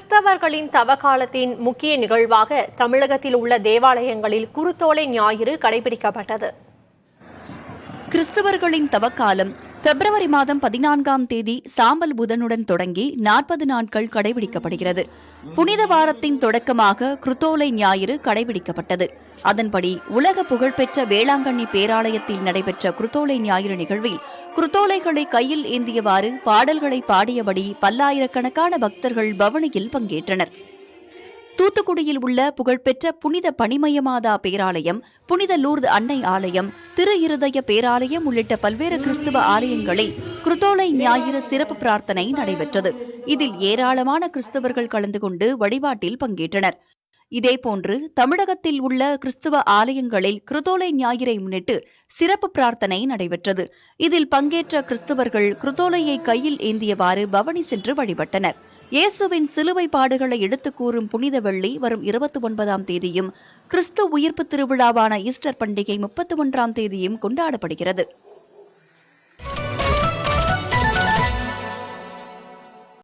கிறிஸ்தவர்களின் தவக்காலத்தின் முக்கிய நிகழ்வாக தமிழகத்தில் உள்ள தேவாலயங்களில் குருத்தோலை ஞாயிறு கடைபிடிக்கப்பட்டது. கிறிஸ்தவர்களின் தவக்காலம் பிப்ரவரி மாதம் 14ஆம் தேதி சாம்பல் புதனுடன் தொடங்கி 40 நாட்கள் கடைபிடிக்கப்படுகிறது. புனித வாரத்தின் தொடக்கமாக குருத்தோலை ஞாயிறு கடைபிடிக்கப்பட்டது. அதன்படி உலக புகழ்பெற்ற வேளாங்கண்ணி பேராலயத்தில் நடைபெற்ற குருத்தோலை ஞாயிறு நிகழ்வில் குருத்தோலைகளை கையில் ஏந்தியவாறு பாடல்களை பாடியபடி பல்லாயிரக்கணக்கான பக்தர்கள் பவனியில் பங்கேற்றனர். தூத்துக்குடியில் உள்ள புகழ்பெற்ற புனித பனிமயமாதா பேராலயம், புனித லூர்து அன்னை ஆலயம், திரு இருதய பேராலயம் உள்ளிட்ட பல்வேறு கிறிஸ்துவ ஆலயங்களில் குருத்தோலை ஞாயிறு சிறப்பு பிரார்த்தனை நடைபெற்றது. இதில் ஏராளமான கிறிஸ்தவர்கள் கலந்து கொண்டு வழிபாட்டில் பங்கேற்றனர். இதேபோன்று தமிழகத்தில் உள்ள கிறிஸ்துவ ஆலயங்களில் குருத்தோலை ஞாயிறை முன்னிட்டு சிறப்பு பிரார்த்தனை நடைபெற்றது. இதில் பங்கேற்ற கிறிஸ்தவர்கள் குருத்தோலையை கையில் ஏந்தியவாறு பவனி சென்று வழிபட்டனர். இயேசுவின் சிலுவை பாடுகளை எடுத்துக் கூறும் புனித வெள்ளி வரும் 29ஆம் தேதியும், கிறிஸ்து உயிர்ப்பு திருவிழாவான ஈஸ்டர் பண்டிகை 31ஆம் தேதியும் கொண்டாடப்படுகிறது.